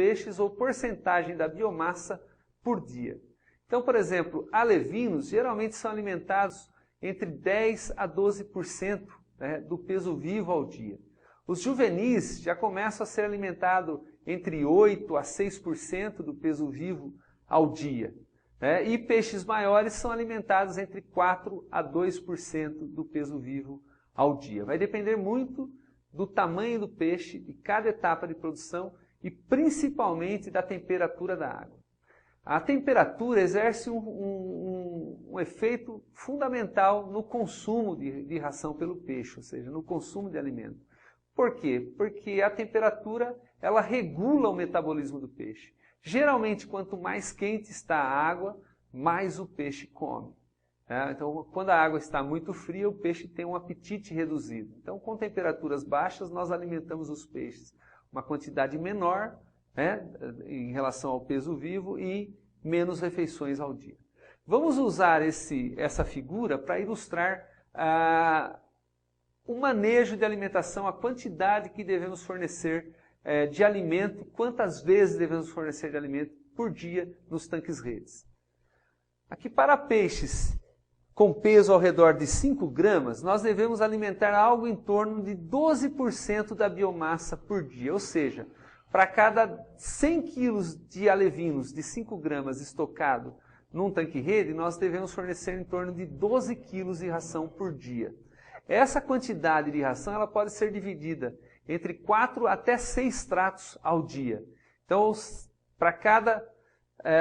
peixes ou porcentagem da biomassa por dia. Então, por exemplo, alevinos geralmente são alimentados entre 10 a 12%, né, do peso vivo ao dia. Os juvenis já começam a ser alimentados entre 8 a 6% do peso vivo ao dia. Né? E peixes maiores são alimentados entre 4 a 2% do peso vivo ao dia. Vai depender muito do tamanho do peixe, de cada etapa de produção e principalmente da temperatura da água. A temperatura exerce um efeito fundamental no consumo de ração pelo peixe, ou seja, no consumo de alimento. Por quê? Porque a temperatura ela regula o metabolismo do peixe. Geralmente, quanto mais quente está a água, mais o peixe come. Então, quando a água está muito fria, o peixe tem um apetite reduzido. Então, com temperaturas baixas, nós alimentamos os peixes uma quantidade menor, né, em relação ao peso vivo e menos refeições ao dia. Vamos usar essa figura para ilustrar o manejo de alimentação, a quantidade que devemos fornecer de alimento, quantas vezes devemos fornecer de alimento por dia nos tanques-redes. Aqui para peixes com peso ao redor de 5 gramas, nós devemos alimentar algo em torno de 12% da biomassa por dia, ou seja, para cada 100 quilos de alevinos de 5 gramas estocado num tanque-rede, nós devemos fornecer em torno de 12 quilos de ração por dia. Essa quantidade de ração ela pode ser dividida entre 4 até 6 tratos ao dia. Então, para cada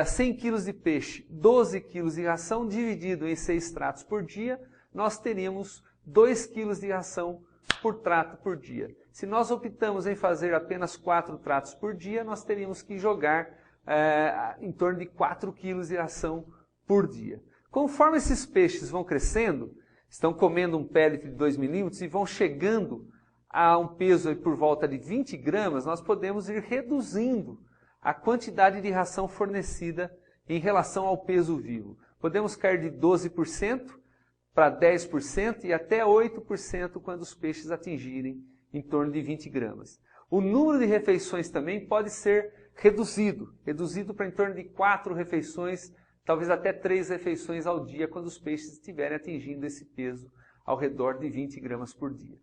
100 quilos de peixe, 12 quilos de ração dividido em 6 tratos por dia, nós teríamos 2 quilos de ração por trato por dia. Se nós optamos em fazer apenas 4 tratos por dia, nós teríamos que jogar em torno de 4 quilos de ração por dia. Conforme esses peixes vão crescendo, estão comendo um pellet de 2 milímetros e vão chegando a um peso por volta de 20 gramas, nós podemos ir reduzindo a quantidade de ração fornecida em relação ao peso vivo. Podemos cair de 12% para 10% e até 8% quando os peixes atingirem em torno de 20 gramas. O número de refeições também pode ser reduzido para em torno de 4 refeições, talvez até 3 refeições ao dia, quando os peixes estiverem atingindo esse peso ao redor de 20 gramas por dia.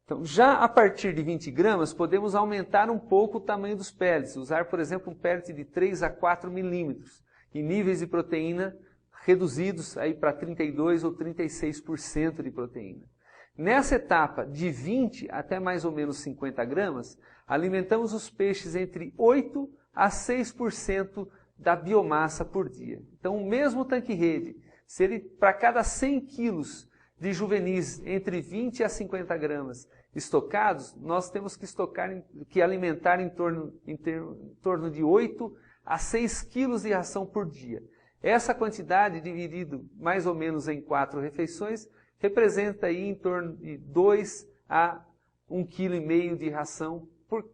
Então, já a partir de 20 gramas, podemos aumentar um pouco o tamanho dos pellets, usar, por exemplo, um pellet de 3 a 4 milímetros, e níveis de proteína reduzidos aí para 32 ou 36% de proteína. Nessa etapa, de 20 até mais ou menos 50 gramas, alimentamos os peixes entre 8 a 6% da biomassa por dia. Então, o mesmo tanque-rede, se ele, para cada 100 quilos de juvenis entre 20 a 50 gramas estocados, nós temos que alimentar em torno de 8 a 6 quilos de ração por dia. Essa quantidade, dividido mais ou menos em 4 refeições, representa aí em torno de 2 a 1,5 kg de ração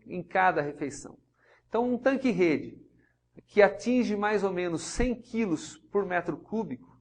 em cada refeição. Então, um tanque-rede que atinge mais ou menos 100 quilos por metro cúbico,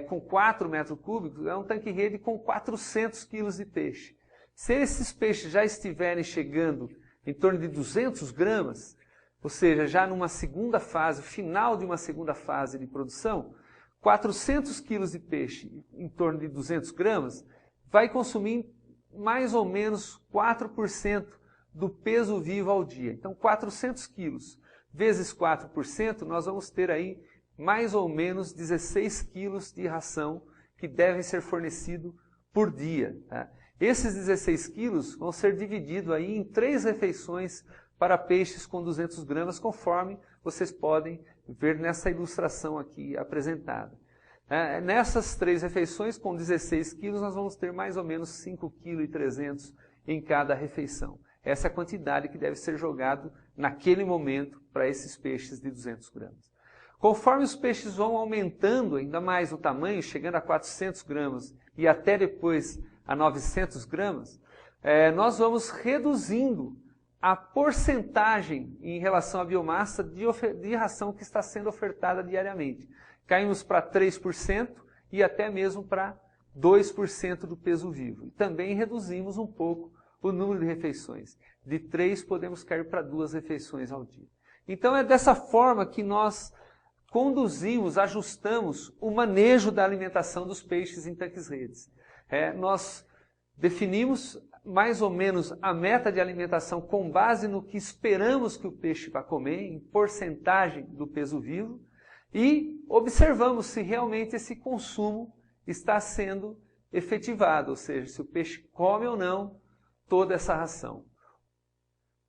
com 4 metros cúbicos, é um tanque-rede com 400 quilos de peixe. Se esses peixes já estiverem chegando em torno de 200 gramas, ou seja, já numa segunda fase, final de uma segunda fase de produção, 400 quilos de peixe em torno de 200 gramas vai consumir mais ou menos 4% do peso vivo ao dia. Então, 400 quilos vezes 4%, nós vamos ter aí mais ou menos 16 quilos de ração que devem ser fornecidos por dia. Tá? Esses 16 quilos vão ser divididos aí em 3 refeições para peixes com 200 gramas, conforme vocês podem ver nessa ilustração aqui apresentada. Nessas 3 refeições, com 16 quilos, nós vamos ter mais ou menos 5,3 kg em cada refeição. Essa é a quantidade que deve ser jogado naquele momento para esses peixes de 200 gramas. Conforme os peixes vão aumentando ainda mais o tamanho, chegando a 400 gramas e até depois a 900 gramas, nós vamos reduzindo a porcentagem em relação à biomassa de ração que está sendo ofertada diariamente. Caímos para 3% e até mesmo para 2% do peso vivo. E também reduzimos um pouco o número de refeições. De 3 podemos cair para 2 refeições ao dia. Então é dessa forma que nós conduzimos, ajustamos o manejo da alimentação dos peixes em tanques-redes. Nós definimos mais ou menos a meta de alimentação com base no que esperamos que o peixe vá comer, em porcentagem do peso vivo, e observamos se realmente esse consumo está sendo efetivado, ou seja, se o peixe come ou não toda essa ração.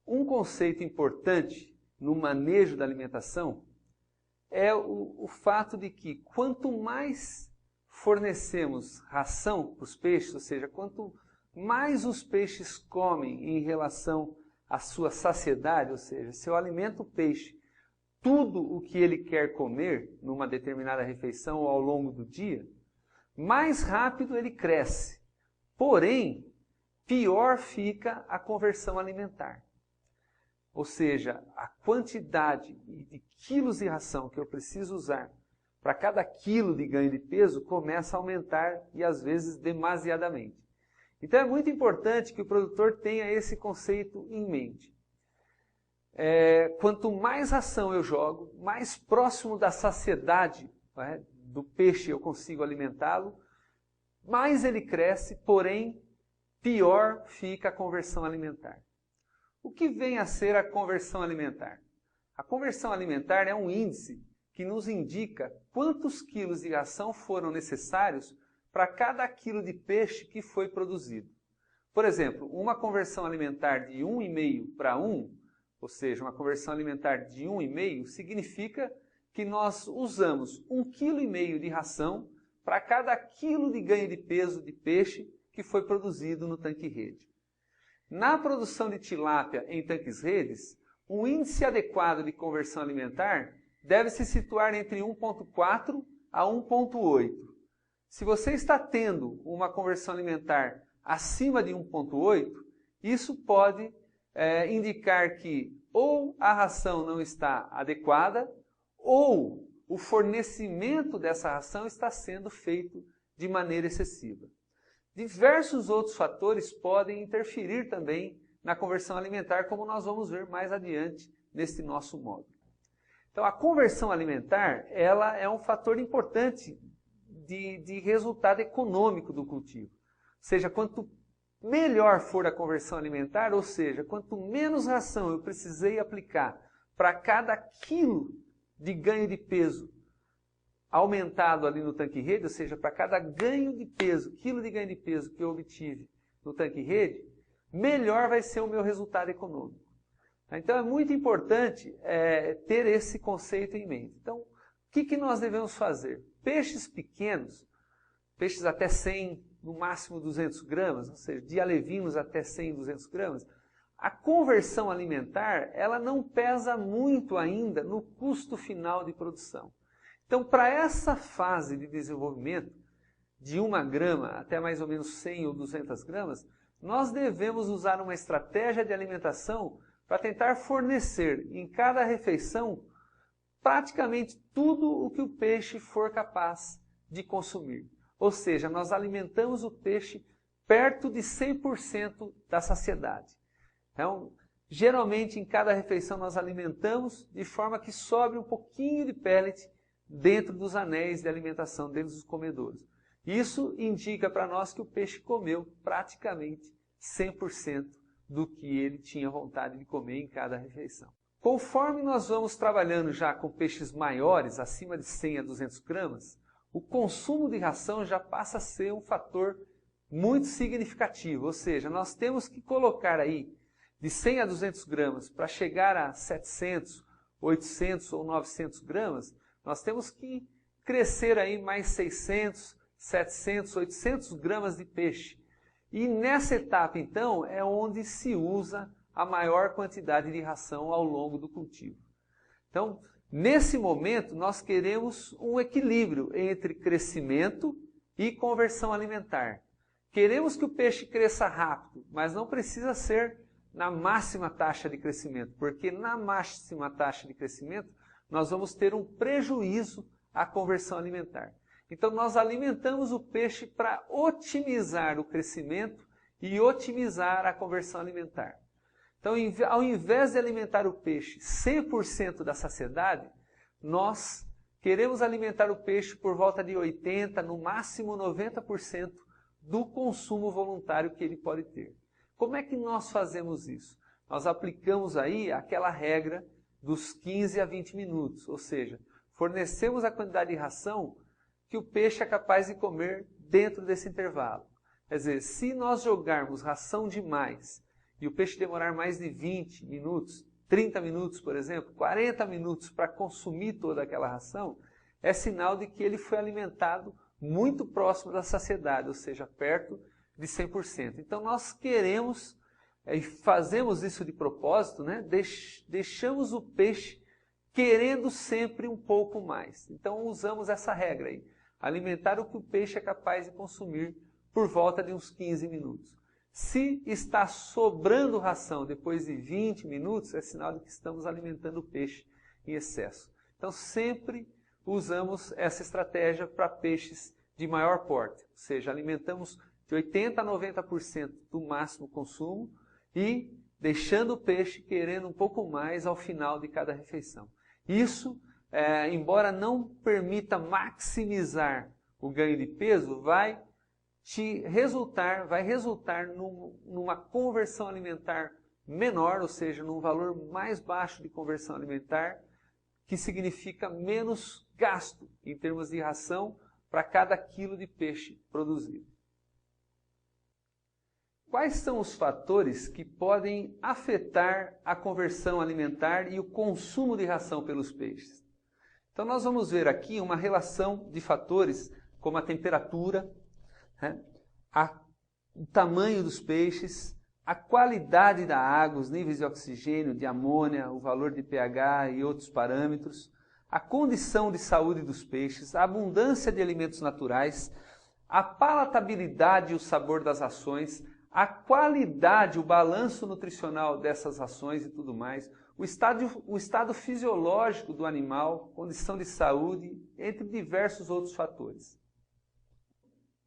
Um conceito importante no manejo da alimentação é o fato de que quanto mais fornecemos ração para os peixes, ou seja, quanto mais os peixes comem em relação à sua saciedade, ou seja, se eu alimento o peixe tudo o que ele quer comer numa determinada refeição ou ao longo do dia, mais rápido ele cresce. Porém, pior fica a conversão alimentar. Ou seja, a quantidade de quilos de ração que eu preciso usar para cada quilo de ganho de peso começa a aumentar e às vezes demasiadamente. Então é muito importante que o produtor tenha esse conceito em mente. Quanto mais ração eu jogo, mais próximo da saciedade do peixe eu consigo alimentá-lo, mais ele cresce, porém pior fica a conversão alimentar. O que vem a ser a conversão alimentar? A conversão alimentar é um índice que nos indica quantos quilos de ração foram necessários para cada quilo de peixe que foi produzido. Por exemplo, uma conversão alimentar de 1,5 para 1, ou seja, uma conversão alimentar de 1,5, significa que nós usamos 1,5 kg de ração para cada quilo de ganho de peso de peixe que foi produzido no tanque-rede. Na produção de tilápia em tanques-redes, um índice adequado de conversão alimentar deve se situar entre 1,4 a 1,8. Se você está tendo uma conversão alimentar acima de 1,8, isso pode indicar que ou a ração não está adequada ou o fornecimento dessa ração está sendo feito de maneira excessiva. Diversos outros fatores podem interferir também na conversão alimentar, como nós vamos ver mais adiante nesse nosso módulo. Então, a conversão alimentar ela é um fator importante de resultado econômico do cultivo. Ou seja, quanto melhor for a conversão alimentar, ou seja, quanto menos ração eu precisei aplicar para cada quilo de ganho de peso aumentado ali no tanque-rede, ou seja, para cada ganho de peso, quilo de ganho de peso que eu obtive no tanque-rede, melhor vai ser o meu resultado econômico. Então é muito importante ter esse conceito em mente. Então, o que nós devemos fazer? Peixes pequenos, peixes até 100, no máximo 200 gramas, ou seja, de alevinos até 100, 200 gramas, a conversão alimentar ela não pesa muito ainda no custo final de produção. Então, para essa fase de desenvolvimento, de 1 grama até mais ou menos 100 ou 200 gramas, nós devemos usar uma estratégia de alimentação para tentar fornecer em cada refeição praticamente tudo o que o peixe for capaz de consumir. Ou seja, nós alimentamos o peixe perto de 100% da saciedade. Então, geralmente em cada refeição nós alimentamos de forma que sobre um pouquinho de pellet dentro dos anéis de alimentação, dentro dos comedouros. Isso indica para nós que o peixe comeu praticamente 100% do que ele tinha vontade de comer em cada refeição. Conforme nós vamos trabalhando já com peixes maiores, acima de 100 a 200 gramas, o consumo de ração já passa a ser um fator muito significativo. Ou seja, nós temos que colocar aí de 100 a 200 gramas para chegar a 700, 800 ou 900 gramas, nós temos que crescer aí mais 600, 700, 800 gramas de peixe. E nessa etapa, então, é onde se usa a maior quantidade de ração ao longo do cultivo. Então, nesse momento, nós queremos um equilíbrio entre crescimento e conversão alimentar. Queremos que o peixe cresça rápido, mas não precisa ser na máxima taxa de crescimento, porque na máxima taxa de crescimento nós vamos ter um prejuízo à conversão alimentar. Então nós alimentamos o peixe para otimizar o crescimento e otimizar a conversão alimentar. Então, ao invés de alimentar o peixe 100% da saciedade, nós queremos alimentar o peixe por volta de 80%, no máximo 90% do consumo voluntário que ele pode ter. Como é que nós fazemos isso? Nós aplicamos aí aquela regra dos 15 a 20 minutos, ou seja, fornecemos a quantidade de ração que o peixe é capaz de comer dentro desse intervalo. Quer dizer, se nós jogarmos ração demais e o peixe demorar mais de 20 minutos, 30 minutos, por exemplo, 40 minutos para consumir toda aquela ração, é sinal de que ele foi alimentado muito próximo da saciedade, ou seja, perto de 100%. Então nós queremos, e fazemos isso de propósito, né? Deixamos o peixe querendo sempre um pouco mais. Então usamos essa regra aí, alimentar o que o peixe é capaz de consumir por volta de uns 15 minutos. Se está sobrando ração depois de 20 minutos, é sinal de que estamos alimentando o peixe em excesso. Então sempre usamos essa estratégia para peixes de maior porte, ou seja, alimentamos de 80% a 90% do máximo consumo e deixando o peixe querendo um pouco mais ao final de cada refeição. Isso, embora não permita maximizar o ganho de peso, vai resultar numa conversão alimentar menor, ou seja, num valor mais baixo de conversão alimentar, que significa menos gasto em termos de ração para cada quilo de peixe produzido. Quais são os fatores que podem afetar a conversão alimentar e o consumo de ração pelos peixes? Então nós vamos ver aqui uma relação de fatores como a temperatura, o tamanho dos peixes, a qualidade da água, os níveis de oxigênio, de amônia, o valor de pH e outros parâmetros, a condição de saúde dos peixes, a abundância de alimentos naturais, a palatabilidade e o sabor das rações, a qualidade, o balanço nutricional dessas rações e tudo mais, o estado fisiológico do animal, condição de saúde, entre diversos outros fatores.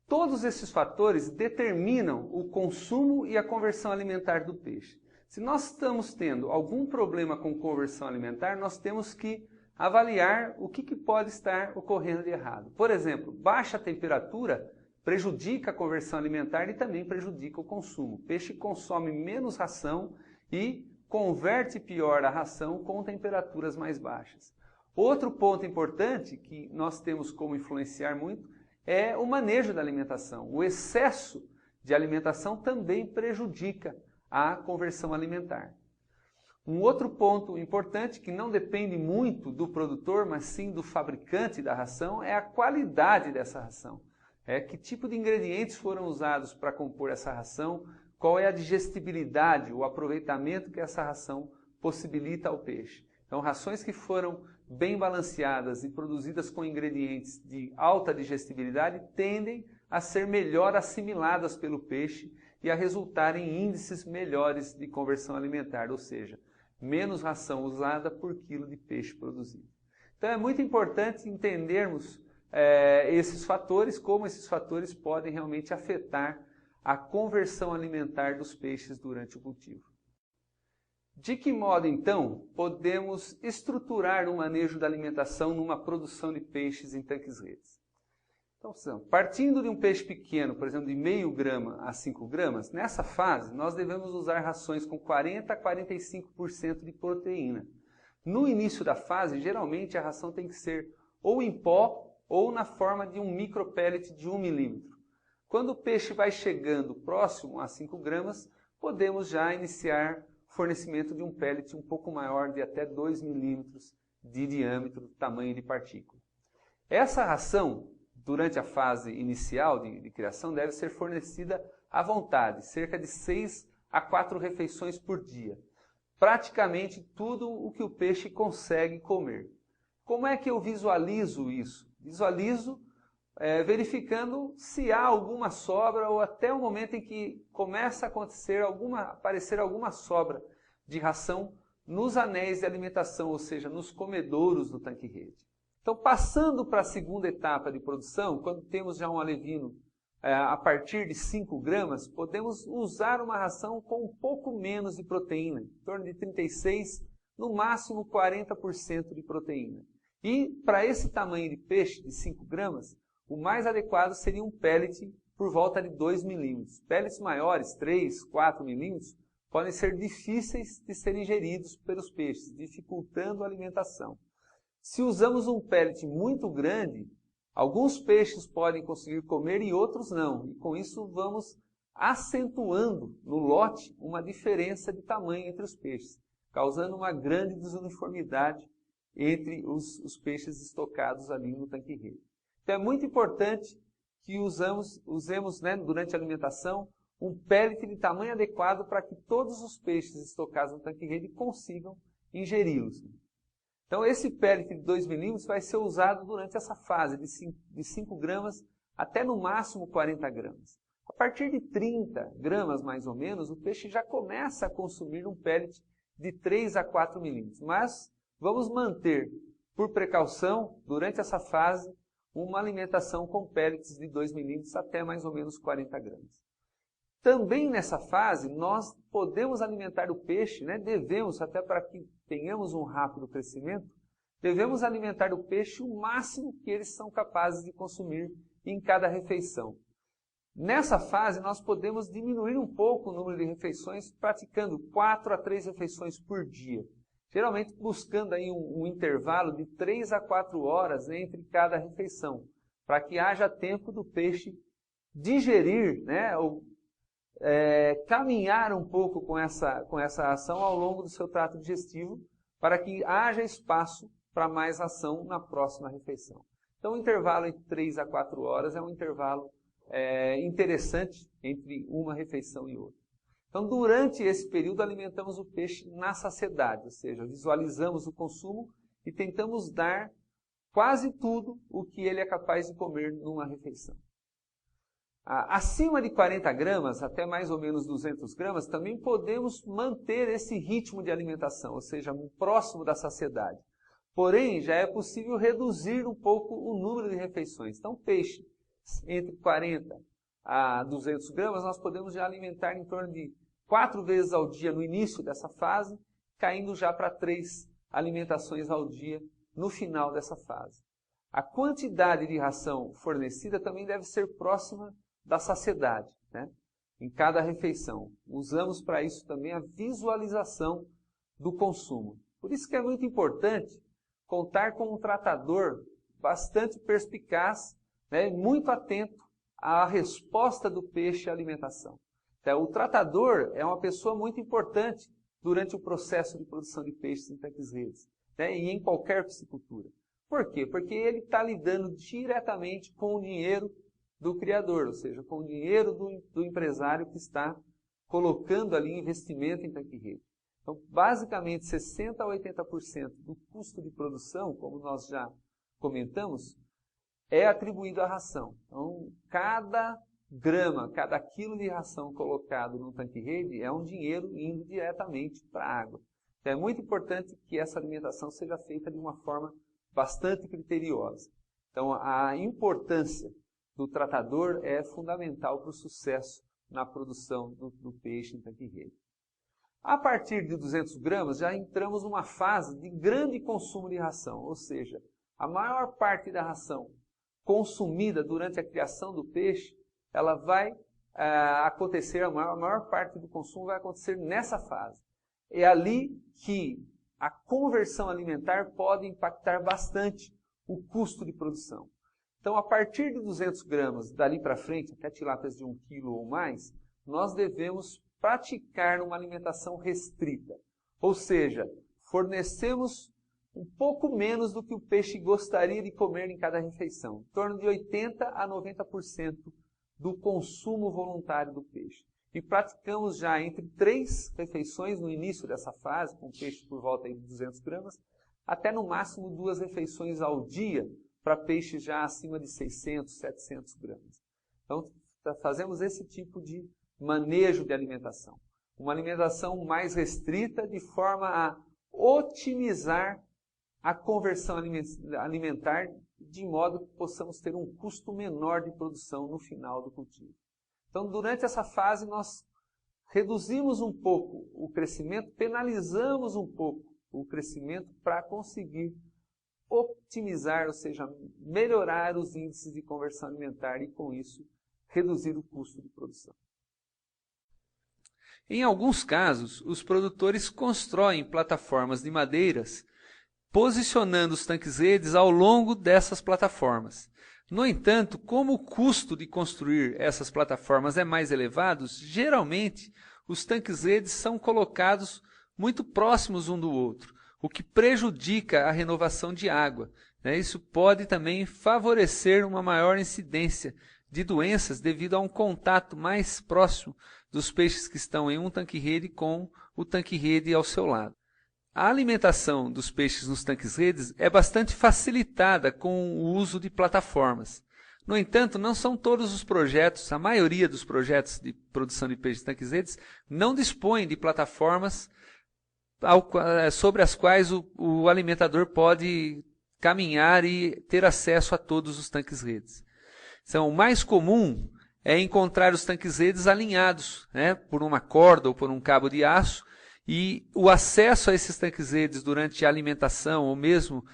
Todos esses fatores determinam o consumo e a conversão alimentar do peixe. Se nós estamos tendo algum problema com conversão alimentar, nós temos que avaliar o que pode estar ocorrendo de errado. Por exemplo, baixa temperatura prejudica a conversão alimentar e também prejudica o consumo. O peixe consome menos ração e converte pior a ração com temperaturas mais baixas. Outro ponto importante que nós temos como influenciar muito é o manejo da alimentação. O excesso de alimentação também prejudica a conversão alimentar. Um outro ponto importante, que não depende muito do produtor, mas sim do fabricante da ração, é a qualidade dessa ração. Que tipo de ingredientes foram usados para compor essa ração, qual é a digestibilidade, o aproveitamento que essa ração possibilita ao peixe. Então, rações que foram bem balanceadas e produzidas com ingredientes de alta digestibilidade tendem a ser melhor assimiladas pelo peixe e a resultar em índices melhores de conversão alimentar, ou seja, menos ração usada por quilo de peixe produzido. Então é muito importante entendermos esses fatores, como esses fatores podem realmente afetar a conversão alimentar dos peixes durante o cultivo. De que modo, então, podemos estruturar o manejo da alimentação numa produção de peixes em tanques-redes? Então, partindo de um peixe pequeno, por exemplo, de meio grama a 5 gramas, nessa fase nós devemos usar rações com 40% a 45% de proteína. No início da fase, geralmente a ração tem que ser ou em pó ou na forma de um micropellet de 1 milímetro. Quando o peixe vai chegando próximo a 5 gramas, podemos já iniciar fornecimento de um pellet um pouco maior, de até 2 milímetros de diâmetro, tamanho de partícula. Essa ração, durante a fase inicial de criação, deve ser fornecida à vontade, cerca de 6 a 4 refeições por dia. Praticamente tudo o que o peixe consegue comer. Como é que eu visualizo isso? Visualizo verificando se há alguma sobra ou até o momento em que começa a aparecer alguma sobra de ração nos anéis de alimentação, ou seja, nos comedouros do tanque-rede. Então, passando para a segunda etapa de produção, quando temos já um alevino a partir de 5 gramas, podemos usar uma ração com um pouco menos de proteína, em torno de 36, no máximo 40% de proteína. E para esse tamanho de peixe, de 5 gramas, o mais adequado seria um pellet por volta de 2 milímetros. Pellets maiores, 3, 4 milímetros, podem ser difíceis de serem ingeridos pelos peixes, dificultando a alimentação. Se usamos um pellet muito grande, alguns peixes podem conseguir comer e outros não. E com isso vamos acentuando no lote uma diferença de tamanho entre os peixes, causando uma grande desuniformidade entre os peixes estocados ali no tanque-rede. Então é muito importante que usemos durante a alimentação um pellet de tamanho adequado para que todos os peixes estocados no tanque-rede consigam ingeri-los. Então esse pellet de 2 milímetros vai ser usado durante essa fase de 5 gramas até no máximo 40 gramas. A partir de 30 gramas mais ou menos, o peixe já começa a consumir um pellet de 3 a 4 milímetros. Mas vamos manter, por precaução, durante essa fase, uma alimentação com pellets de 2 milímetros até mais ou menos 40 gramas. Também nessa fase, nós podemos alimentar o peixe, devemos, até para que tenhamos um rápido crescimento, devemos alimentar o peixe o máximo que eles são capazes de consumir em cada refeição. Nessa fase, nós podemos diminuir um pouco o número de refeições, praticando 4 a 3 refeições por dia. Geralmente buscando aí um intervalo de 3 a 4 horas entre cada refeição, para que haja tempo do peixe digerir, ou caminhar um pouco com essa ação ao longo do seu trato digestivo, para que haja espaço para mais ação na próxima refeição. Então o intervalo entre 3 a 4 horas é um intervalo interessante entre uma refeição e outra. Então, durante esse período, alimentamos o peixe na saciedade, ou seja, visualizamos o consumo e tentamos dar quase tudo o que ele é capaz de comer numa refeição. Acima de 40 gramas, até mais ou menos 200 gramas, também podemos manter esse ritmo de alimentação, ou seja, próximo da saciedade. Porém, já é possível reduzir um pouco o número de refeições. Então, peixe entre 40 a 200 gramas, nós podemos já alimentar em torno de 4 vezes ao dia no início dessa fase, caindo já para 3 alimentações ao dia no final dessa fase. A quantidade de ração fornecida também deve ser próxima da saciedade, em cada refeição. Usamos para isso também a visualização do consumo. Por isso que é muito importante contar com um tratador bastante perspicaz, muito atento à resposta do peixe à alimentação. Então, o tratador é uma pessoa muito importante durante o processo de produção de peixes em tanques-redes, e em qualquer piscicultura. Por quê? Porque ele está lidando diretamente com o dinheiro do criador, ou seja, com o dinheiro do empresário que está colocando ali investimento em tanque-rede. Então, basicamente, 60% a 80% do custo de produção, como nós já comentamos, é atribuído à ração. Então, cada grama, cada quilo de ração colocado no tanque-rede é um dinheiro indo diretamente para a água. Então, é muito importante que essa alimentação seja feita de uma forma bastante criteriosa. Então, a importância do tratador é fundamental para o sucesso na produção do peixe em tanque-rede. A partir de 200 gramas, já entramos numa fase de grande consumo de ração, ou seja, a maior parte da ração consumida durante a criação do peixe, ela vai acontecer, a maior parte do consumo vai acontecer nessa fase. É ali que a conversão alimentar pode impactar bastante o custo de produção. Então, a partir de 200 gramas, dali para frente, até tilápias de 1 quilo ou mais, nós devemos praticar uma alimentação restrita. Ou seja, fornecemos um pouco menos do que o peixe gostaria de comer em cada refeição, em torno de 80% a 90% do consumo voluntário do peixe. E praticamos já entre 3 refeições no início dessa fase, com peixe por volta de 200 gramas, até no máximo 2 refeições ao dia, para peixes já acima de 600, 700 gramas. Então, fazemos esse tipo de manejo de alimentação. Uma alimentação mais restrita, de forma a otimizar a conversão alimentar, de modo que possamos ter um custo menor de produção no final do cultivo. Então, durante essa fase, nós reduzimos um pouco o crescimento, penalizamos um pouco o crescimento para conseguir optimizar, ou seja, melhorar os índices de conversão alimentar e, com isso, reduzir o custo de produção. Em alguns casos, os produtores constroem plataformas de madeiras, posicionando os tanques-redes ao longo dessas plataformas. No entanto, como o custo de construir essas plataformas é mais elevado, geralmente os tanques-redes são colocados muito próximos um do outro, o que prejudica a renovação de água. Isso pode também favorecer uma maior incidência de doenças devido a um contato mais próximo dos peixes que estão em um tanque-rede com o tanque-rede ao seu lado. A alimentação dos peixes nos tanques-redes é bastante facilitada com o uso de plataformas. No entanto, não são todos os projetos, a maioria dos projetos de produção de peixes em tanques-redes não dispõem de plataformas sobre as quais o alimentador pode caminhar e ter acesso a todos os tanques-redes. Então, o mais comum é encontrar os tanques-redes alinhados, por uma corda ou por um cabo de aço, e o acesso a esses tanques-redes durante a alimentação ou mesmo